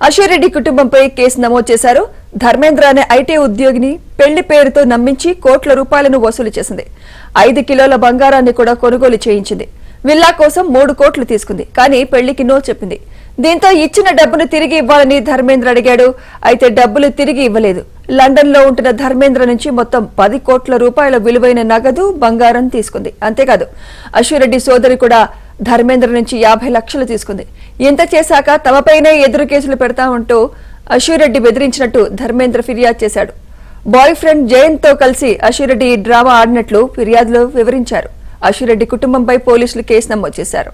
అశ్విరెడ్డి కుటుంబంపై కేసు నమోదు చేశారు. ధర్మేంద్ర అనే ఐటీ ఉద్యోగిని పెళ్లి పేరుతో నమ్మించి కోట్ల రూపాయలను వసూలు చేసింది. 5 కిలోల బంగారాన్ని కూడా కొనుగోలు చేయించింది. విల్లా కోసం 3 కోట్లు తీసుకుంది. కానీ పెళ్లికి నో చెప్పింది. దీంతో ఇచ్చిన డబ్బును తిరిగి ఇవ్వాలని ధర్మేంద్ర అడిగాడు. అయితే డబ్బులు తిరిగి ఇవ్వలేదు. లండన్ లో ఉంటున్న ధర్మేంద్ర నుంచి మొత్తం 10 కోట్ల రూపాయల విలువైన నగదు, బంగారం తీసుకుంది. అంతేకాదు అశ్విరెడ్డి సోదరి కూడా ధర్మేంద్ర నుంచి 50 లక్షలు తీసుకుంది. ఇంత చేశాక తమపైనే ఎదురు కేసులు పెడతామంటూ అశ్విరెడ్డి బెదిరించినట్టు ధర్మేంద్ర ఫిర్యాదు చేశాడు. బాయ్ ఫ్రెండ్ జయంత్ తో కలిసి అశ్విరెడ్డి ఈ డ్రామా ఆడినట్లు ఫిర్యాదులో వివరించారు. అశ్విరెడ్డి కుటుంబంపై పోలీసులు కేసు నమోదు చేశారు.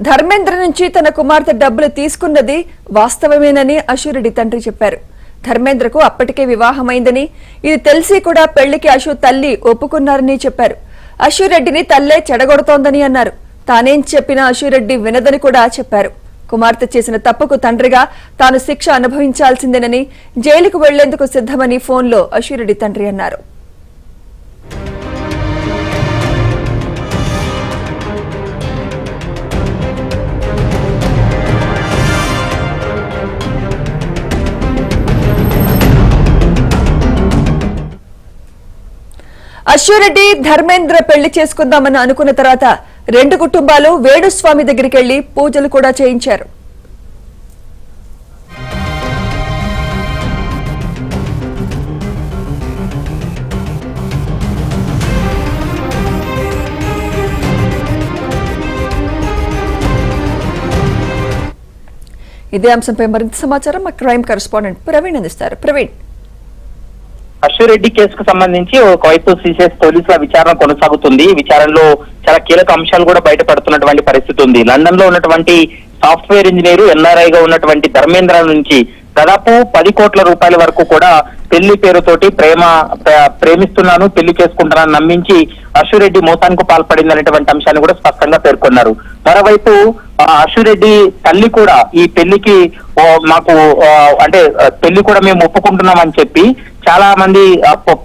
ధర్మేంద్ర నుంచి తన కుమార్తె డబ్బులు తీసుకున్నది వాస్తవమేనని అశ్విరెడ్డి తండ్రి చెప్పారు. ధర్మేంద్రకు అప్పటికే వివాహమైందని, ఇది తెలిసి కూడా పెళ్లికి అశు తల్లి ఒప్పుకున్నారని చెప్పారు. అశ్విరెడ్డిని తల్లే చెడగొడుతోందని అన్నారు. తానేం చెప్పినా అశ్విరెడ్డి వినదని కూడా చెప్పారు. కుమార్తె చేసిన తప్పుకు తండ్రిగా తాను శిక్ష అనుభవించాల్సిందేనని, జైలుకు వెళ్లేందుకు సిద్ధమని ఫోన్లో అశ్విరెడ్డి తండ్రి అన్నారు. అశ్విరెడ్డి ధర్మేంద్ర పెళ్లి చేసుకుందామని అనుకున్న తర్వాత 2 కుటుంబాలు వేణుస్వామి దగ్గరికి వెళ్లి పూజలు కూడా చేయించారు. ఇదే అంశంపై మరింత సమాచారం మా క్రైమ్ కరెస్పాండెంట్ ప్రవీణ్ అందిస్తారు. ప్రవీణ్, అశ్విరెడ్డి కేసుకు సంబంధించి ఒకవైపు సిసిఎస్ పోలీసుల విచారణ కొనసాగుతుంది. విచారణలో చాలా కీలక అంశాలు కూడా బయటపడుతున్నటువంటి పరిస్థితి ఉంది. లండన్ లో ఉన్నటువంటి సాఫ్ట్వేర్ ఇంజనీరు ఎన్ఆర్ఐగా ఉన్నటువంటి ధర్మేంద్ర నుంచి దాదాపు 10 కోట్ల రూపాయల వరకు కూడా పెళ్లి పేరుతోటి ప్రేమిస్తున్నాను, పెళ్లి చేసుకుంటున్నాను నమ్మించి అశ్విరెడ్డి మోసానికి పాల్పడిందనేటువంటి అంశాన్ని కూడా స్పష్టంగా పేర్కొన్నారు. మరోవైపు అశ్విరెడ్డి తల్లి కూడా ఈ పెళ్లికి మాకు అంటే పెళ్లి కూడా మేము ఒప్పుకుంటున్నామని చెప్పి చాలా మంది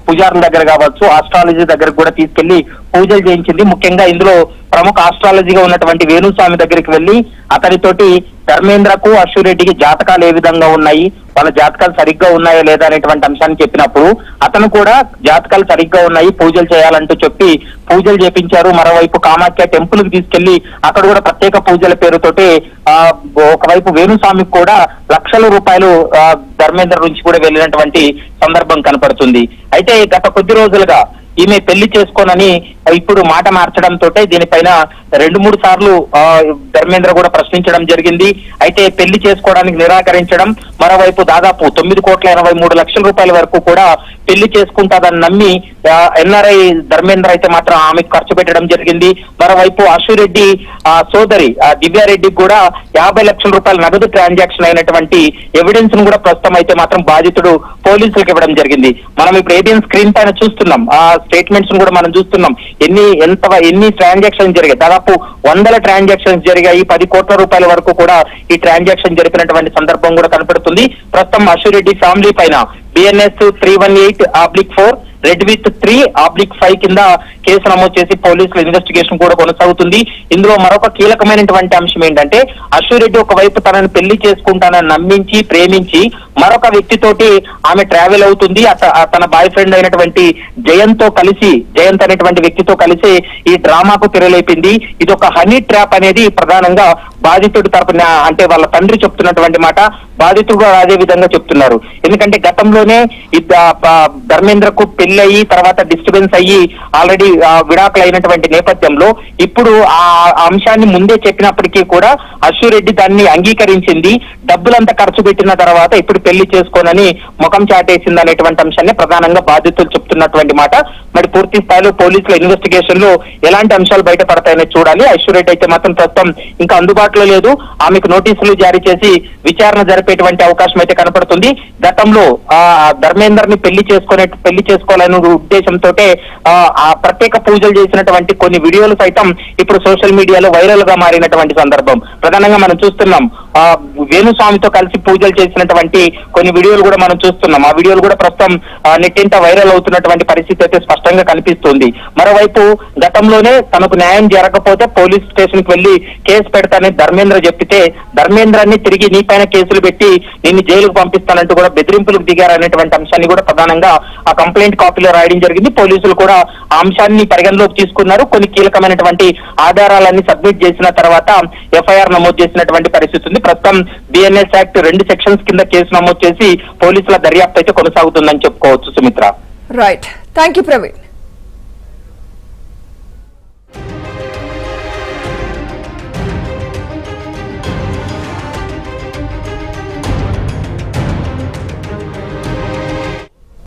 పూజారుల దగ్గర కావచ్చు, ఆస్ట్రాలజీ దగ్గర కూడా తీసుకెళ్లి పూజలు చేయించింది. ముఖ్యంగా ఇందులో ప్రముఖ ఆస్ట్రాలజీగా ఉన్నటువంటి వేణుస్వామి దగ్గరికి వెళ్లి అతనితోటి ధర్మేంద్రకు అశ్విరెడ్డికి జాతకాలు ఏ విధంగా ఉన్నాయి, వాళ్ళ జాతకాలు సరిగ్గా ఉన్నాయా లేదా అనేటువంటి అంశాన్ని చెప్పినప్పుడు అతను కూడా జాతకాలు సరిగ్గా ఉన్నాయి, పూజలు చేయాలంటూ చెప్పి పూజలు చేపించారు. మరోవైపు కామాఖ్య టెంపుల్ కి తీసుకెళ్లి అక్కడ కూడా ప్రత్యేక పూజల పేరుతోటి ఒకవైపు వేణుస్వామికి కూడా లక్షల రూపాయలు ధర్మేంద్ర నుంచి కూడా వెళ్ళినటువంటి సందర్భం కనపడుతుంది. అయితే గత కొద్ది రోజులుగా ఈమె పెళ్లి చేసుకోనని ఇప్పుడు మాట మార్చడంతో దీనిపైన 2-3 సార్లు ధర్మేంద్ర కూడా ప్రశ్నించడం జరిగింది. అయితే పెళ్లి చేసుకోవడానికి నిరాకరించడం, మరోవైపు దాదాపు 9,83 లక్షల రూపాయల వరకు కూడా పెళ్లి చేసుకుంటాదని నమ్మి ఎన్ఆర్ఐ ధర్మేంద్ర అయితే మాత్రం ఆమెకు ఖర్చు పెట్టడం జరిగింది. మరోవైపు అశ్విరెడ్డి సోదరి దివ్యారెడ్డికి కూడా 50 లక్షల రూపాయల నగదు ట్రాన్సాక్షన్ అయినటువంటి ఎవిడెన్స్ ను కూడా ప్రస్తుతం అయితే మాత్రం బాధితుడు పోలీసులకు ఇవ్వడం జరిగింది. మనం ఇప్పుడు ఏబిఎన్ స్క్రీన్ పైన చూస్తున్నాం, ఆ స్టేట్మెంట్స్ ను కూడా మనం చూస్తున్నాం. ఎన్ని ట్రాన్సాక్షన్స్ జరిగాయి, దాదాపు 100 ట్రాన్సాక్షన్స్ జరిగాయి. 10 కోట్ల రూపాయల వరకు కూడా ఈ ట్రాన్సాక్షన్ జరిపినటువంటి సందర్భం కూడా కనపడుతుంది. ప్రస్తుతం అశ్విరెడ్డి ఫ్యామిలీ పైన BNS 318/4 రెడ్ విత్ 3/5 కింద కేసు నమోదు చేసి పోలీసుల ఇన్వెస్టిగేషన్ కూడా కొనసాగుతుంది. ఇందులో మరొక కీలకమైనటువంటి అంశం ఏంటంటే అశ్విరెడ్డి ఒకవైపు తనను పెళ్లి చేసుకుంటానని నమ్మించి ప్రేమించి మరొక వ్యక్తితోటి ఆమె ట్రావెల్ అవుతుంది. తన బాయ్ ఫ్రెండ్ అయినటువంటి జయంత్ అనేటువంటి వ్యక్తితో కలిసి ఈ డ్రామాకు తెరలేపింది. ఇది ఒక హనీ ట్రాప్ అనేది ప్రధానంగా బాధితుడి తరపున అంటే వాళ్ళ తండ్రి చెప్తున్నటువంటి మాట, బాధితుడు అదే విధంగా చెప్తున్నారు. ఎందుకంటే గతంలోనే ధర్మేంద్రకు పెళ్లి అయ్యి తర్వాత డిస్టర్బెన్స్ అయ్యి ఆల్రెడీ విడాకులు అయినటువంటి నేపథ్యంలో ఇప్పుడు ఆ అంశాన్ని ముందే చెప్పినప్పటికీ కూడా అశ్విరెడ్డి దాన్ని అంగీకరించింది. డబ్బులంతా ఖర్చు పెట్టిన తర్వాత ఇప్పుడు పెళ్లి చేసుకోనని ముఖం చాటేసింది అనేటువంటి అంశాన్ని ప్రధానంగా బాధితులు చెప్తున్నటువంటి మాట. మరి పూర్తి స్థాయిలో పోలీసుల ఇన్వెస్టిగేషన్ లో ఎలాంటి అంశాలు బయటపడతాయని చూడాలి. అశ్విరెడ్డి అయితే మాత్రం ప్రస్తుతం ఇంకా అందుబాటులో లేదు. ఆమెకు నోటీసులు జారీ చేసి విచారణ జరిపేటువంటి అవకాశం అయితే కనపడుతుంది. గతంలో ధర్మేందర్ ని పెళ్లి చేసుకోవాలనే ఉద్దేశంతో ఆ ప్రత్యేక పూజలు చేసినటువంటి కొన్ని వీడియోలు సైతం ఇప్పుడు సోషల్ మీడియాలో వైరల్ గా మారినటువంటి సందర్భం ప్రధానంగా మనం చూస్తున్నాం. వేణుస్వామితో కలిసి పూజలు చేసినటువంటి కొన్ని వీడియోలు కూడా మనం చూస్తున్నాం. ఆ వీడియోలు కూడా ప్రస్తుతం నెట్టింట వైరల్ అవుతున్నటువంటి పరిస్థితి అయితే స్పష్టంగా కనిపిస్తుంది. మరోవైపు గతంలోనే తనకు న్యాయం జరగకపోతే పోలీస్ స్టేషన్ కి వెళ్లి కేసు పెడతానని ధర్మేంద్ర చెప్పితే ధర్మేంద్రాన్ని తిరిగి నీ పైన కేసులు పెట్టి నిన్ను జైలుకు పంపిస్తానంటూ కూడా బెదిరింపులకు దిగారనేటువంటి అంశాన్ని కూడా ప్రధానంగా ఆ కంప్లైంట్ కాపీలో రాయడం జరిగింది. పోలీసులు కూడా ఆ అంశాన్ని పరిగణలోకి తీసుకున్నారు. కొన్ని కీలకమైనటువంటి ఆధారాలన్నీ సబ్మిట్ చేసిన తర్వాత ఎఫ్ఐఆర్ నమోదు చేసినటువంటి పరిస్థితి ఉంది. ప్రస్తుతం బిఎన్ఎస్ యాక్ట్ 2 సెక్షన్స్ కింద కేసు నమోదు చేసి పోలీసుల దర్యాప్తు అయితే కొనసాగుతుందని చెప్పుకోవచ్చు. Sumitra. Right, thank you Praveen.